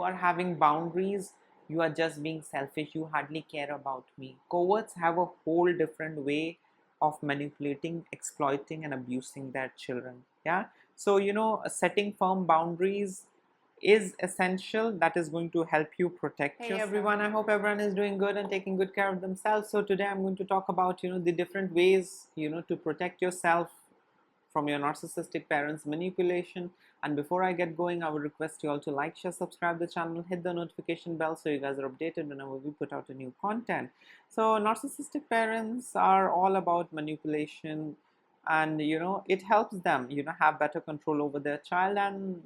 are having boundaries, you are just being selfish, you hardly care about me. Coverts have a whole different way of manipulating, exploiting and abusing their children. Yeah, so setting firm boundaries is essential. That is going to help you protect yourself. Hey everyone, I hope everyone is doing good and taking good care of themselves. So today I'm going to talk about the different ways to protect yourself from your narcissistic parents' manipulation. And before I get going, I would request you all to like, share, subscribe the channel, hit the notification bell so you guys are updated whenever we put out a new content. So narcissistic parents are all about manipulation, and it helps them have better control over their child, and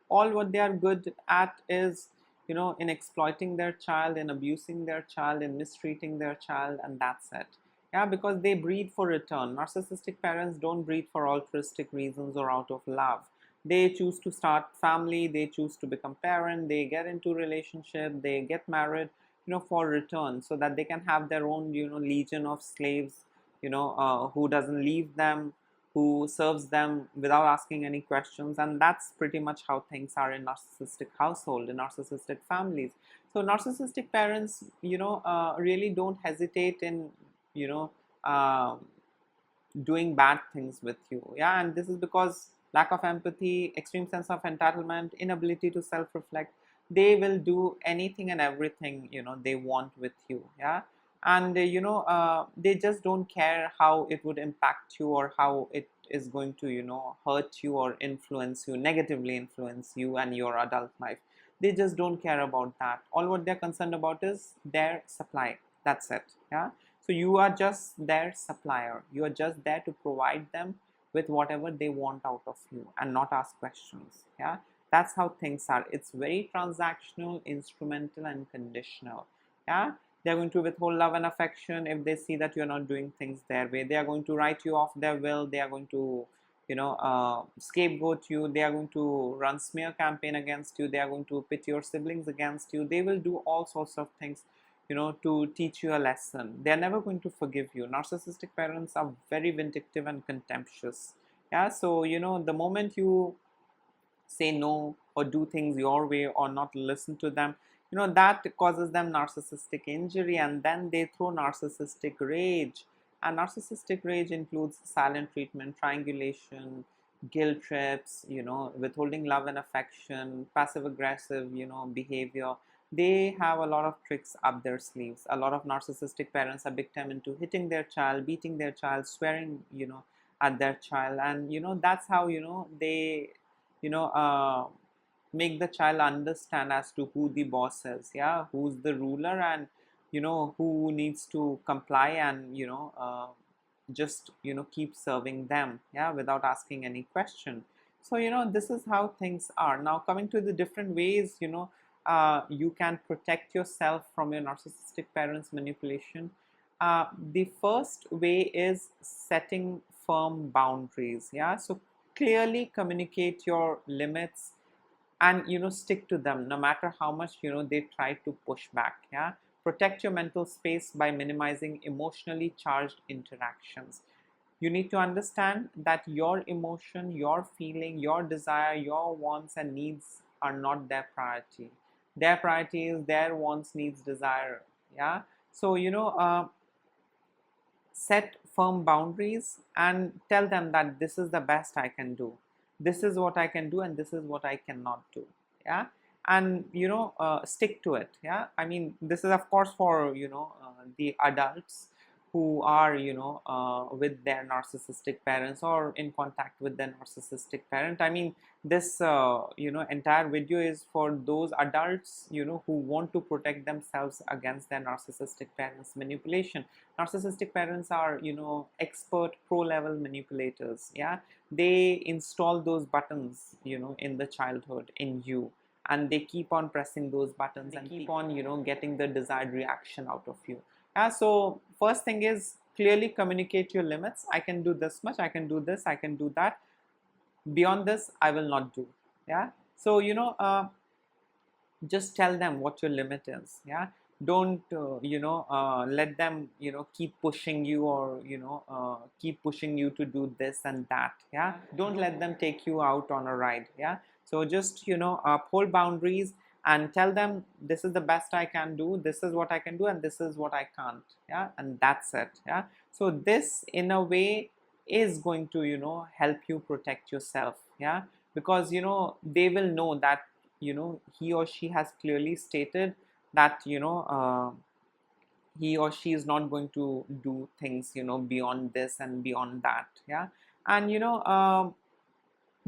all what they are good at is in exploiting their child, in abusing their child, in mistreating their child, and that's it. Yeah, because they breed for return. Narcissistic parents don't breed for altruistic reasons or out of love. They choose to start family, they choose to become parent, they get into relationship, they get married, for return, so that they can have their own, legion of slaves, who doesn't leave them, who serves them without asking any questions. And that's pretty much how things are in narcissistic household, in narcissistic families. So narcissistic parents, really don't hesitate in you know uh, doing bad things with you. Yeah, and this is because lack of empathy, extreme sense of entitlement, inability to self-reflect. They will do anything and everything they want with you. Yeah, and they just don't care how it would impact you or how it is going to hurt you or influence you, negatively influence you and your adult life. They just don't care about that. All what they're concerned about is their supply. That's it. Yeah, so you are just their supplier. You are just there to provide them with whatever they want out of you and not ask questions. Yeah, that's how things are. It's very transactional, instrumental and conditional. Yeah, they're going to withhold love and affection if they see that you're not doing things their way. They are going to write you off their will. They are going to scapegoat you. They are going to run smear campaign against you. They are going to pit your siblings against you. They will do all sorts of things to teach you a lesson. They're never going to forgive you. Narcissistic parents are very vindictive and contemptuous. Yeah, so the moment you say no or do things your way or not listen to them, that causes them narcissistic injury, and then they throw narcissistic rage. And narcissistic rage includes silent treatment, triangulation, guilt trips, withholding love and affection, passive aggressive behavior. They have a lot of tricks up their sleeves. A lot of narcissistic parents are big time into hitting their child, beating their child, swearing at their child. And that's how they you know uh, make the child understand as to who the boss is. Yeah, who's the ruler, and who needs to comply, and just keep serving them, yeah, without asking any question. So this is how things are. Now coming to the different ways you can protect yourself from your narcissistic parents manipulation. The first way is setting firm boundaries. Yeah, so clearly communicate your limits, and stick to them no matter how much they try to push back. Yeah, protect your mental space by minimizing emotionally charged interactions. You need to understand that your emotion, your feeling, your desire, your wants and needs are not their priority. Their priority is their wants, needs, desire. Yeah, so set firm boundaries and tell them that this is the best I can do, this is what I can do, and this is what I cannot do. Yeah, and stick to it. Yeah, I mean, this is of course for the adults who are with their narcissistic parents or in contact with their narcissistic parent. I mean, this entire video is for those adults who want to protect themselves against their narcissistic parents manipulation. Narcissistic parents are expert pro level manipulators. Yeah, they install those buttons in the childhood in you, and they keep on pressing those buttons and keep on getting the desired reaction out of you. Yeah, so first thing is clearly communicate your limits. I can do this much, I can do this, I can do that. Beyond this I will not do. Yeah, so just tell them what your limit is. Yeah, don't let them keep pushing you, or keep pushing you to do this and that. Yeah, don't let them take you out on a ride. Yeah, so just uphold boundaries, and tell them this is the best I can do, this is what I can do, and this is what I can't. Yeah, and that's it. Yeah, so this in a way is going to help you protect yourself. Yeah, because they will know that he or she has clearly stated that he or she is not going to do things beyond this and beyond that. Yeah, and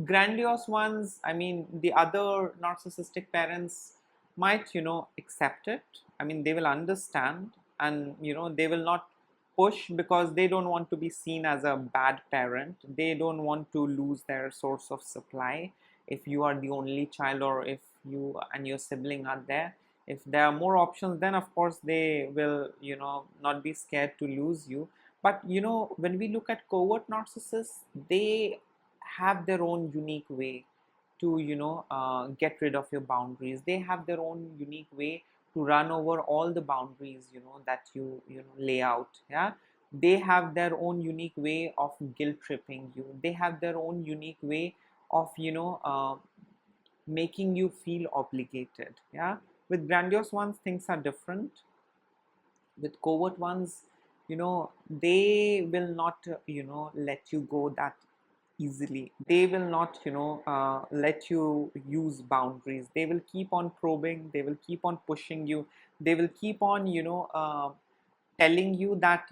grandiose ones, I mean, the other narcissistic parents might accept it. I mean, they will understand, and they will not push because they don't want to be seen as a bad parent. They don't want to lose their source of supply. If you are the only child, or if you and your sibling are there, if there are more options, then of course they will not be scared to lose you. But when we look at covert narcissists, they have their own unique way to get rid of your boundaries. They have their own unique way to run over all the boundaries that you lay out. Yeah, they have their own unique way of guilt tripping you. They have their own unique way of making you feel obligated. Yeah, with grandiose ones things are different. With covert ones, they will not let you go that easily. They will not let you use boundaries. They will keep on probing, they will keep on pushing you, they will keep on telling you that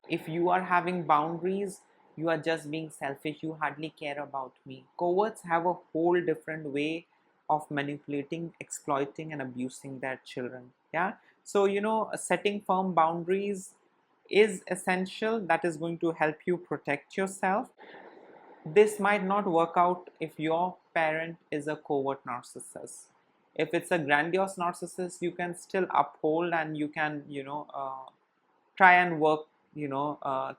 if you are having boundaries, you are just being selfish, you hardly care about me. Coverts have a whole different way of manipulating, exploiting, and abusing their children. Yeah, so setting firm boundaries is essential. That is going to help you protect yourself. This might not work out if your parent is a covert narcissist. If it's a grandiose narcissist, you can still uphold, and you can try and work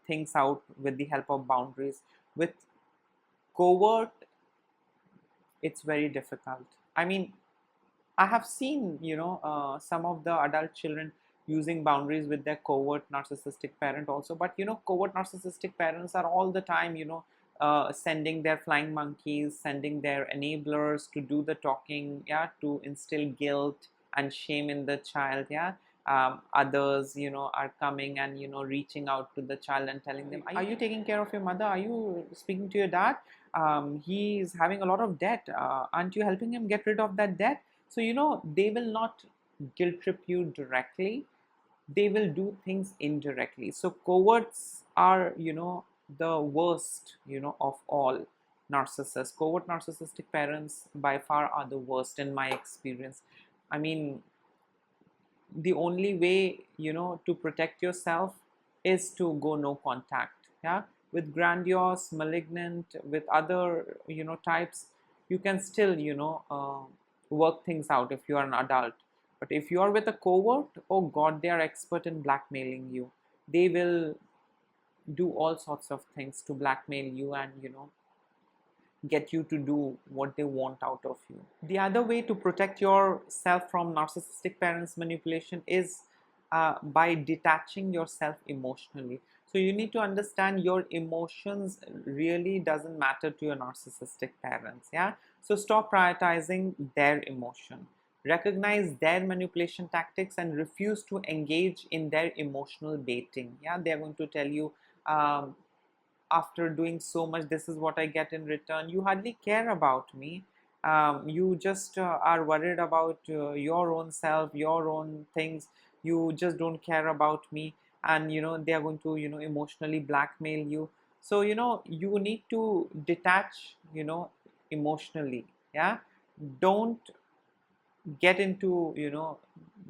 things out with the help of boundaries. With covert, it's very difficult. I mean, I have seen some of the adult children using boundaries with their covert narcissistic parent also. But covert narcissistic parents are all the time sending their flying monkeys, sending their enablers to do the talking. Yeah, to instill guilt and shame in the child. Yeah, others are coming and reaching out to the child and telling them, are you taking care of your mother, are you speaking to your dad, he is having a lot of debt, aren't you helping him get rid of that debt? So they will not guilt trip you directly, they will do things indirectly. So coverts are the worst of all narcissists. Covert narcissistic parents by far are the worst in my experience. I mean, the only way to protect yourself is to go no contact. Yeah, with grandiose, malignant, with other types, you can still work things out if you are an adult. But if you are with a covert, oh god, they are expert in blackmailing you. They will do all sorts of things to blackmail you and get you to do what they want out of you. The other way to protect yourself from narcissistic parents' manipulation is by detaching yourself emotionally. So you need to understand your emotions really doesn't matter to your narcissistic parents. Yeah. So stop prioritizing their emotion. Recognize their manipulation tactics and refuse to engage in their emotional baiting. Yeah, they're going to tell you, after doing so much, this is what I get in return. You hardly care about me. You just are worried about your own self, your own things. You just don't care about me, and they are going to emotionally blackmail you. So you need to detach emotionally. Yeah, don't get into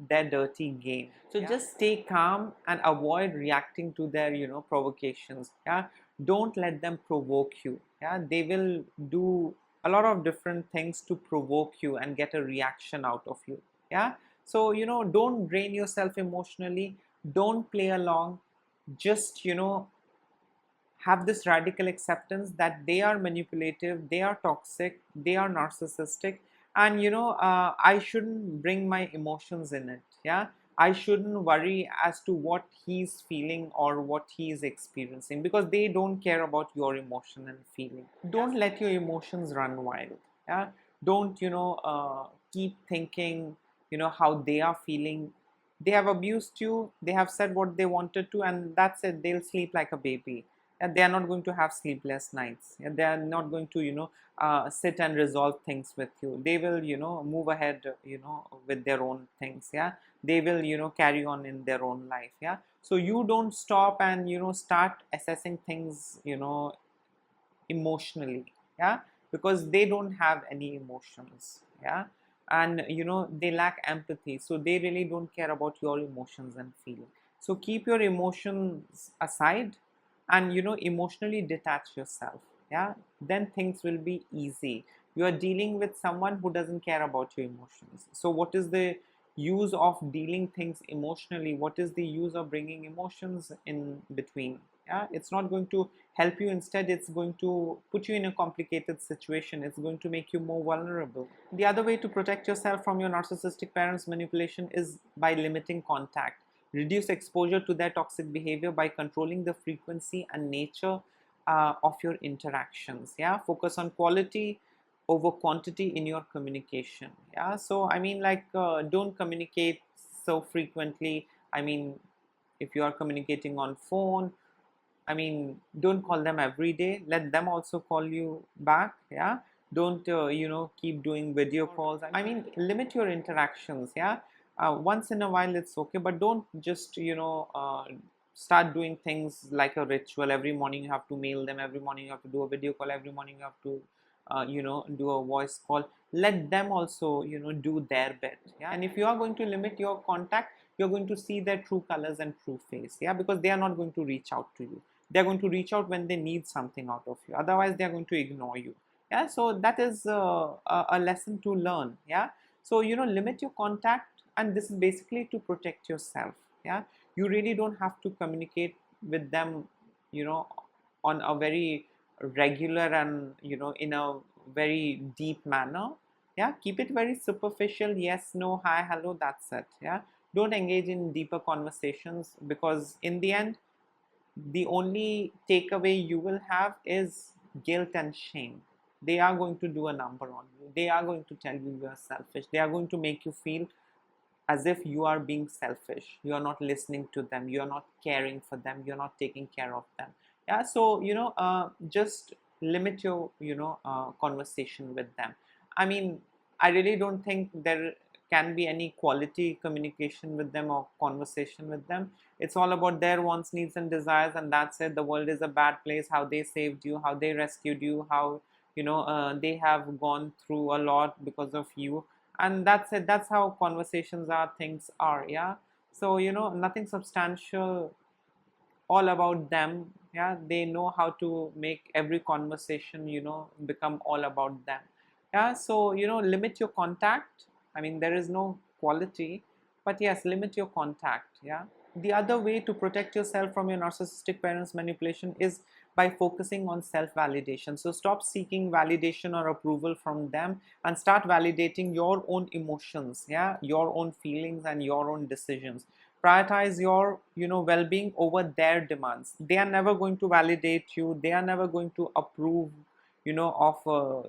their dirty game. So yeah, just stay calm and avoid reacting to their provocations. Yeah, don't let them provoke you. Yeah, they will do a lot of different things to provoke you and get a reaction out of you. Yeah, so don't drain yourself emotionally, don't play along. Just have this radical acceptance that they are manipulative, they are toxic, they are narcissistic, and I shouldn't bring my emotions in it. Yeah, I shouldn't worry as to what he's feeling or what he is experiencing, because they don't care about your emotion and feeling. Don't let your emotions run wild. Yeah, Don't, keep thinking, how they are feeling. They have abused you, they have said what they wanted to, and that's it. They'll sleep like a baby, and they are not going to have sleepless nights, and they are not going to, sit and resolve things with you. They will, move ahead, with their own things. Yeah, they will, carry on in their own life. Yeah, so you don't stop and, start assessing things, emotionally. Yeah, because they don't have any emotions. Yeah, and, they lack empathy, so they really don't care about your emotions and feelings. So keep your emotions aside, and, emotionally detach yourself. Yeah, then things will be easy. You are dealing with someone who doesn't care about your emotions, so what is the use of dealing things emotionally? What is the use of bringing emotions in between? Yeah, it's not going to help you. Instead, it's going to put you in a complicated situation. It's going to make you more vulnerable. The other way to protect yourself from your narcissistic parents' manipulation is by limiting contact. Reduce exposure to their toxic behavior by controlling the frequency and nature of your interactions. Yeah, focus on quality over quantity in your communication. Yeah, so I mean, like, don't communicate so frequently. I mean, if you are communicating on phone, I mean, don't call them every day. Let them also call you back. Yeah. Don't, keep doing video calls. I mean, limit your interactions. Yeah. Once in a while, it's okay, but don't just, start doing things like a ritual. Every morning you have to mail them. Every morning you have to do a video call. Every morning you have to, do a voice call. Let them also, do their bit. Yeah. And if you are going to limit your contact, you're going to see their true colors and true face. Yeah. Because they are not going to reach out to you. They're going to reach out when they need something out of you. Otherwise, they're going to ignore you. Yeah, so that is a lesson to learn. Yeah, so, limit your contact, and this is basically to protect yourself. Yeah, you really don't have to communicate with them, you know on a very regular and, in a very deep manner. Yeah, keep it very superficial. Yes, no, hi, hello, that's it. Yeah, don't engage in deeper conversations, because in the end, the only takeaway you will have is guilt and shame. They are going to do a number on you. They are going to tell you you are selfish. They are going to make you feel as if you are being selfish. You are not listening to them. You are not caring for them. You're not taking care of them. Yeah, so, just limit your, conversation with them. I mean, I really don't think there can be any quality communication with them or conversation with them. It's all about their wants, needs, and desires, and that's it. The world is a bad place. How they saved you, how they rescued you, how, they have gone through a lot because of you, and that's it. That's how conversations are, things are. Yeah, so, nothing substantial, all about them. Yeah, they know how to make every conversation, become all about them. Yeah, so, limit your contact. I mean, there is no quality, but yes, limit your contact. Yeah, the other way to protect yourself from your narcissistic parents manipulation is by focusing on self validation. So stop seeking validation or approval from them, and start validating your own emotions. Yeah, your own feelings and your own decisions. Prioritize your, well-being over their demands. They are never going to validate you. They are never going to approve, of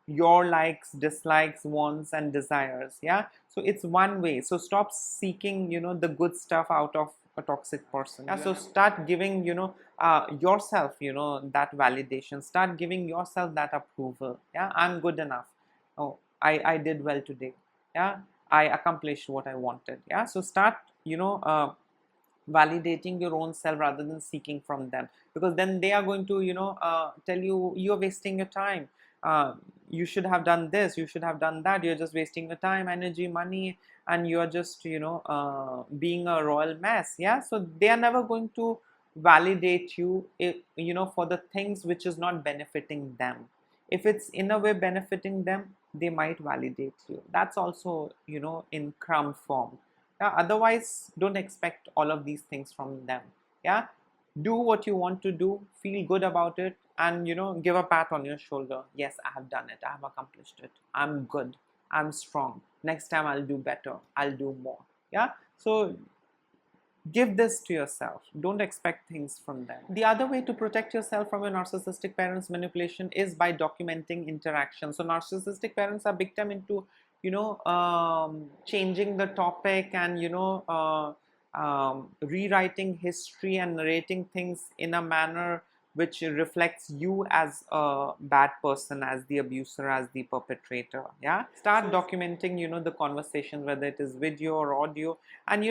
your likes, dislikes, wants, and desires. Yeah, so it's one way. So stop seeking, the good stuff out of a toxic person. Yeah, so start giving, yourself, that validation. Start giving yourself that approval. Yeah, I'm good enough. Oh, I did well today. Yeah, I accomplished what I wanted. Yeah, so start, validating your own self rather than seeking from them, because then they are going to, tell you you're wasting your time. You should have done this, you should have done that. You're just wasting your time, energy, money, and you're just, being a royal mess. Yeah, so they are never going to validate you, for the things which is not benefiting them. If it's in a way benefiting them, they might validate you. That's also, in crumb form. Yeah, otherwise, don't expect all of these things from them. Yeah, do what you want to do, feel good about it, and, give a pat on your shoulder. Yes, I have done it. I have accomplished it. I'm good. I'm strong. Next time I'll do better. I'll do more. Yeah. So Give this to yourself. Don't expect things from them. The other way to protect yourself from your narcissistic parents' manipulation is by documenting interaction. So narcissistic parents are big time into, changing the topic and, rewriting history and narrating things in a manner which reflects you as a bad person, as the abuser, as the perpetrator. Yeah, start documenting, the conversation, whether it is video or audio. And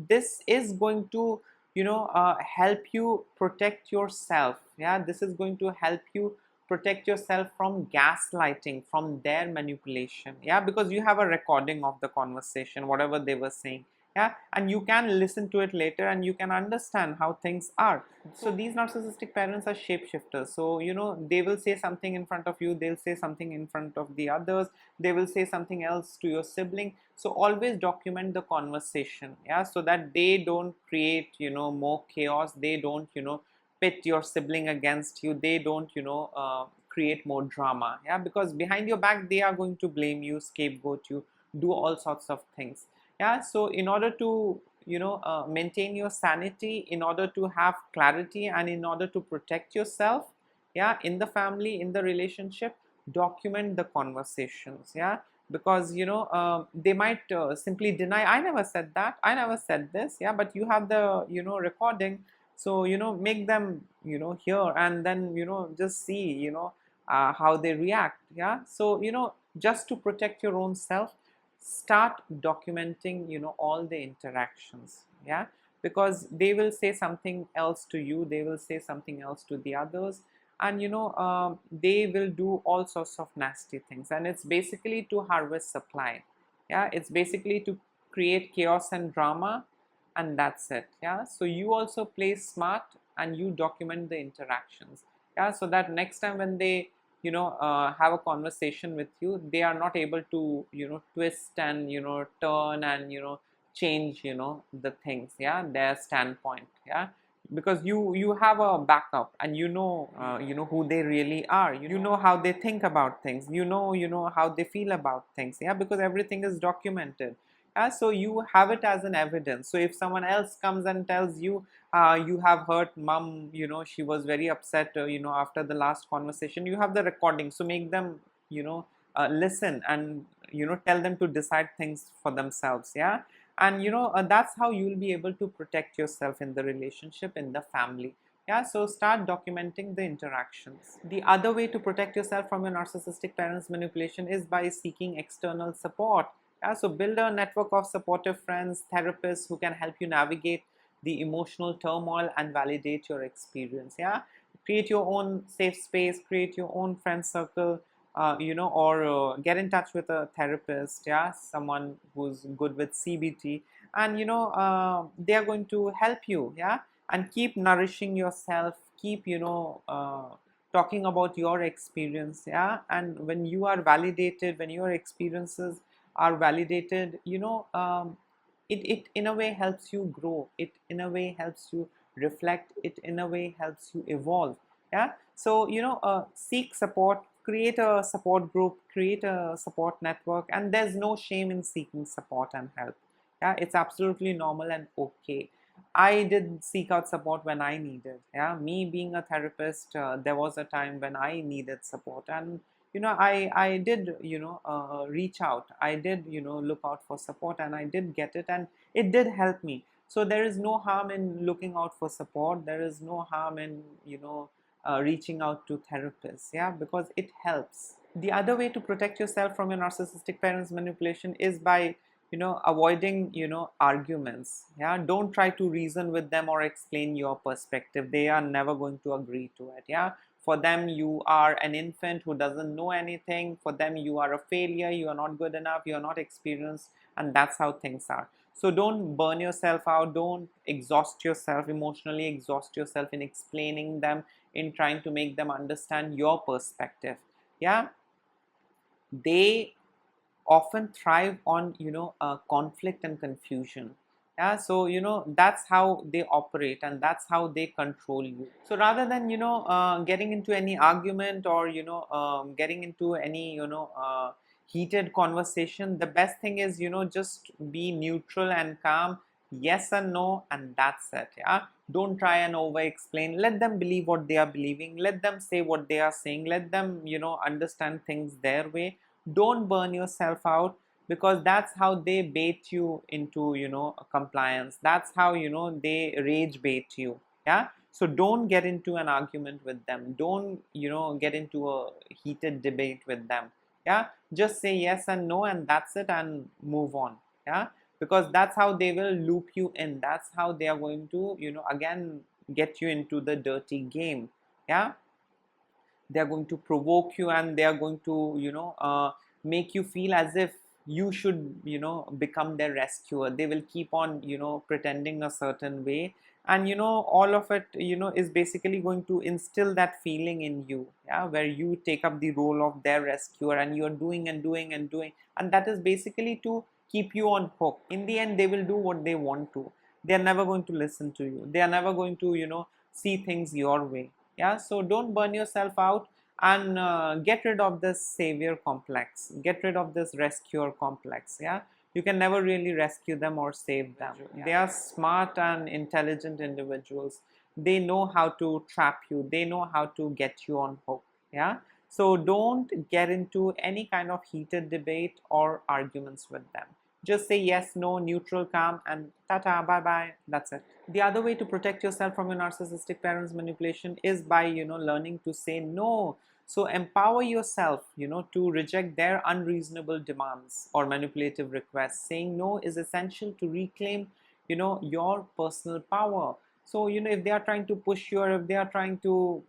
this is going to help you protect yourself. Yeah, this is going to help you protect yourself from gaslighting, from their manipulation. Yeah, because you have a recording of the conversation, whatever they were saying. Yeah, and you can listen to it later and you can understand how things are. So these narcissistic parents are shapeshifters. So they will say something in front of you, they'll say something in front of the others, they will say something else to your sibling. So always document the conversation, yeah, so that they don't create more chaos, they don't pit your sibling against you, they don't create more drama. Yeah, because behind your back they are going to blame you, scapegoat you, do all sorts of things. Yeah, so in order to maintain your sanity, in order to have clarity, and in order to protect yourself, yeah, in the family, in the relationship, document the conversations. Yeah, because they might simply deny, I never said that, I never said this. Yeah, but you have the recording. So make them hear, and then just see how they react. Yeah, so just to protect your own self, start documenting all the interactions. Yeah, because they will say something else to you, they will say something else to the others, and they will do all sorts of nasty things, and it's basically to harvest supply. Yeah, it's basically to create chaos and drama, and that's it. Yeah, so you also play smart and you document the interactions. Yeah, so that next time when they have a conversation with you, they are not able to twist and turn and change the things, yeah, their standpoint. Yeah, because you have a backup, and who they really are, you know how they think about things, how they feel about things. Yeah, because everything is documented. Yeah, so you have it as an evidence. So if someone else comes and tells you, you have heard mom, she was very upset after the last conversation, you have the recording, so make them listen, and tell them to decide things for themselves. Yeah, and that's how you will be able to protect yourself in the relationship, in the family. Yeah, so start documenting the interactions. The other way to protect yourself from your narcissistic parents manipulation is by seeking external support. Yeah, so build a network of supportive friends, therapists who can help you navigate the emotional turmoil and validate your experience. Yeah, create your own safe space, create your own friend circle, or get in touch with a therapist. Yeah, someone who's good with CBT, and they are going to help you. Yeah, and keep nourishing yourself, keep talking about your experience. Yeah, and when you are validated, when your experiences are validated, it in a way helps you grow, it in a way helps you reflect, it in a way helps you evolve. Yeah, so seek support, create a support group, create a support network, and there's no shame in seeking support and help. Yeah, it's absolutely normal and okay. I did seek out support when I needed. Yeah, me being a therapist, there was a time when I needed support, and I did reach out, I did look out for support, and I did get it, and it did help me. So there is no harm in looking out for support, there is no harm in reaching out to therapists. Yeah, because it helps. The other way to protect yourself from your narcissistic parents manipulation is by avoiding arguments. Yeah, don't try to reason with them or explain your perspective, they are never going to agree to it. Yeah, for them you are an infant who doesn't know anything, for them you are a failure, you are not good enough, you are not experienced, and that's how things are. So don't burn yourself out, don't exhaust yourself, emotionally exhaust yourself in explaining them, in trying to make them understand your perspective. Yeah, they often thrive on conflict and confusion. Yeah, so that's how they operate, and that's how they control you. So rather than getting into any argument, or getting into any heated conversation, the best thing is just be neutral and calm, yes and no, and that's it. Yeah, don't try and over explain. Let them believe what they are believing, let them say what they are saying, let them, understand things their way. Don't burn yourself out, because that's how they bait you into, compliance. That's how, they rage bait you. Yeah, so don't get into an argument with them, don't, get into a heated debate with them. Yeah, just say yes and no, and that's it, and move on. Yeah, because that's how they will loop you in, that's how they are going to, again, get you into the dirty game. Yeah, they are going to provoke you, and they are going to, make you feel as if you should, become their rescuer. They will keep on, pretending a certain way, and all of it, is basically going to instill that feeling in you. Yeah, where you take up the role of their rescuer, and you're doing and doing and doing, and that is basically to keep you on hook. In the end, they will do what they want to. They are never going to listen to you, they are never going to, see things your way. Yeah, so don't burn yourself out, and get rid of this savior complex, get rid of this rescuer complex. Yeah, you can never really rescue them or save them. Yeah. They are smart and intelligent individuals, they know how to trap you, they know how to get you on hook. Yeah, so don't get into any kind of heated debate or arguments with them. Just say yes, no, neutral, calm, and tata, bye bye. That's it. The other way to protect yourself from your narcissistic parents' manipulation is by, learning to say no. So empower yourself, to reject their unreasonable demands or manipulative requests. Saying no is essential to reclaim, your personal power. So, if they are trying to push you, or if they are trying to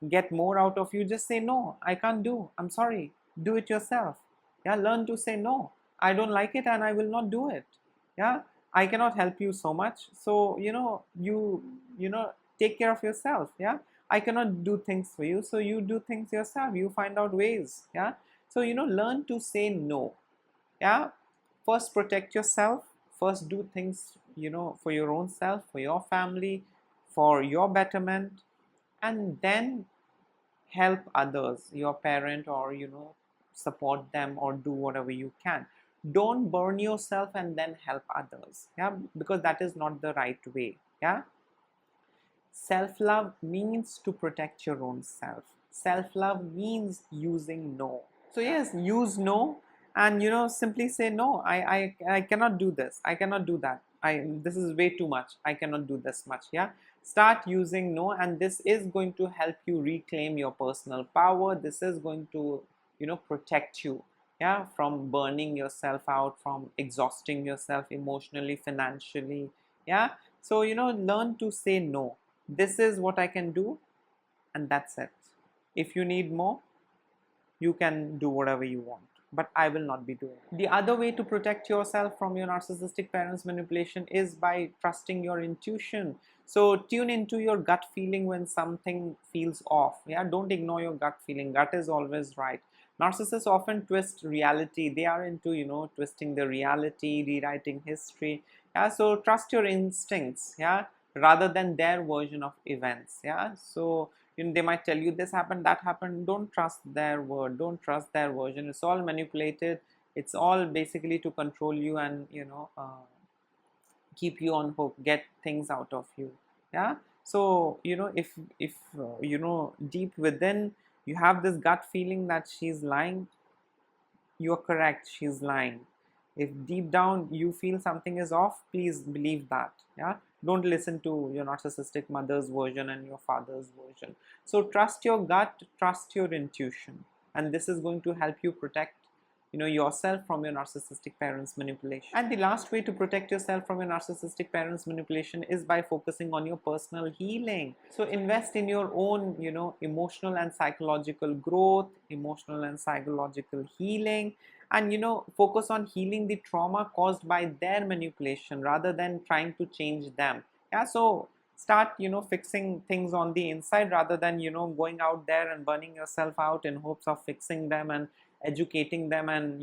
get more out of you, just say no, I can't do, I'm sorry, do it yourself. Yeah, learn to say no, I don't like it and I will not do it. Yeah, I cannot help you so much, so you take care of yourself. Yeah, I cannot do things for you, so you do things yourself, you find out ways. Yeah, so learn to say no. Yeah, first protect yourself, first do things, for your own self, for your family, for your betterment, and then help others, your parent, or support them, or do whatever you can. Don't burn yourself and then help others. Yeah, because that is not the right way. Yeah, self-love means to protect your own self. Self-love means using no. So yes, use no, and simply say no, I cannot do this, I cannot do that, this is way too much, I cannot do this much. Yeah, start using no, and this is going to help you reclaim your personal power. This is going to protect you, yeah, from burning yourself out, from exhausting yourself emotionally, financially. Yeah, so learn to say no. This is what I can do, and that's it. If you need more, you can do whatever you want, but I will not be doing it. The other way to protect yourself from your narcissistic parents' manipulation is by trusting your intuition. So tune into your gut feeling when something feels off. Yeah, don't ignore your gut feeling. Gut is always right. Narcissists often twist reality. They are into, twisting the reality, rewriting history. Yeah, so trust your instincts. Yeah, rather than their version of events. Yeah, so they might tell you this happened, that happened. Don't trust their word, don't trust their version. It's all manipulated, it's all basically to control you, and keep you on hook, get things out of you. Yeah, so if deep within you have this gut feeling that she's lying, you're correct, she's lying. If deep down you feel something is off, please believe that. Yeah, don't listen to your narcissistic mother's version and your father's version. So trust your gut, trust your intuition, and this is going to help you protect yourself from your narcissistic parents' manipulation. And the last way to protect yourself from your narcissistic parents' manipulation is by focusing on your personal healing. So invest in your own emotional and psychological growth, emotional and psychological healing, and focus on healing the trauma caused by their manipulation rather than trying to change them. Yeah, so start fixing things on the inside, rather than going out there and burning yourself out in hopes of fixing them and educating them and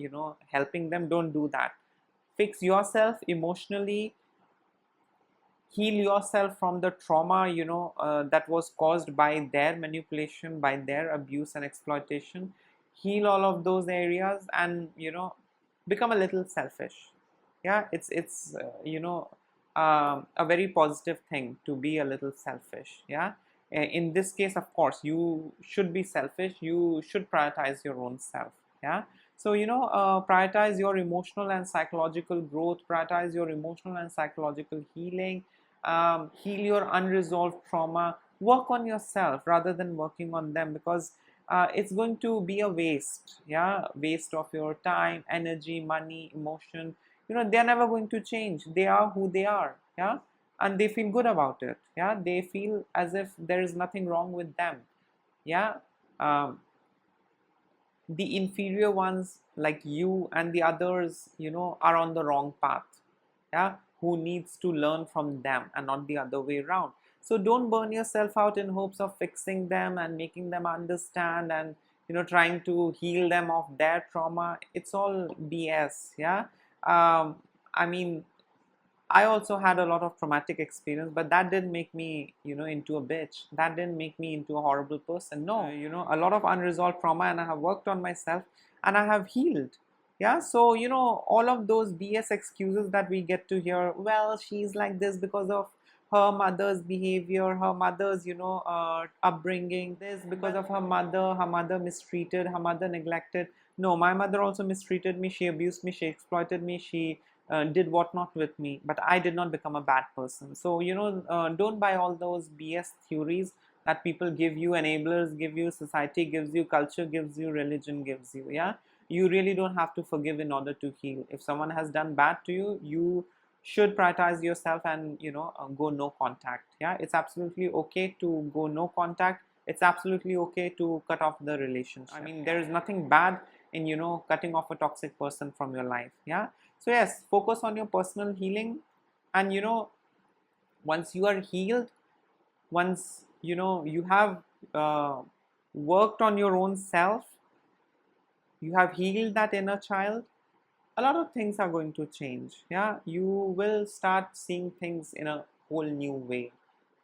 helping them. Don't do that. Fix yourself emotionally, heal yourself from the trauma that was caused by their manipulation, by their abuse and exploitation. Heal all of those areas, and become a little selfish. Yeah, it's a very positive thing to be a little selfish. Yeah. In this case, of course, you should be selfish. You should prioritize your own self. Yeah. So, prioritize your emotional and psychological growth, prioritize your emotional and psychological healing, heal your unresolved trauma, work on yourself rather than working on them, because it's going to be a waste. Yeah. Waste of your time, energy, money, emotion. They're never going to change. They are who they are. Yeah. And they feel good about it. Yeah. They feel as if there is nothing wrong with them. Yeah. um, the inferior ones like you and the others, are on the wrong path. Yeah. Who needs to learn from them and not the other way around. So don't burn yourself out in hopes of fixing them and making them understand, and trying to heal them of their trauma. It's all BS. Yeah. I mean, I also had a lot of traumatic experience, but that didn't make me, into a bitch. That didn't make me into a horrible person. No, a lot of unresolved trauma, and I have worked on myself and I have healed. Yeah, so, all of those BS excuses that we get to hear, well, she's like this because of her mother's behavior, her mother's, upbringing, this because of her mother mistreated, her mother neglected. No, my mother also mistreated me, she abused me, she exploited me, she did what not with me, but I did not become a bad person. So, don't buy all those BS theories that people give you, enablers give you, society gives you, culture gives you, religion gives you. Yeah, you really don't have to forgive in order to heal. If someone has done bad to you, you should prioritize yourself and go no contact. Yeah, it's absolutely okay to go no contact. It's absolutely okay to cut off the relationship. I mean, there is nothing bad in cutting off a toxic person from your life. Yeah. So yes, focus on your personal healing, and once you are healed, once you have uh, worked on your own self, you have healed that inner child, a lot of things are going to change. Yeah, you will start seeing things in a whole new way.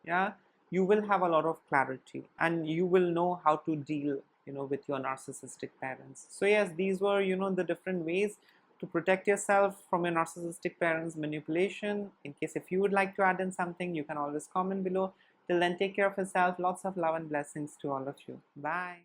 Yeah, you will have a lot of clarity, and you will know how to deal with your narcissistic parents. So yes, these were the different ways to protect yourself from your narcissistic parents manipulation. In case if you would like to add in something, you can always comment below. Till then, take care of yourself. Lots of love and blessings to all of you. Bye.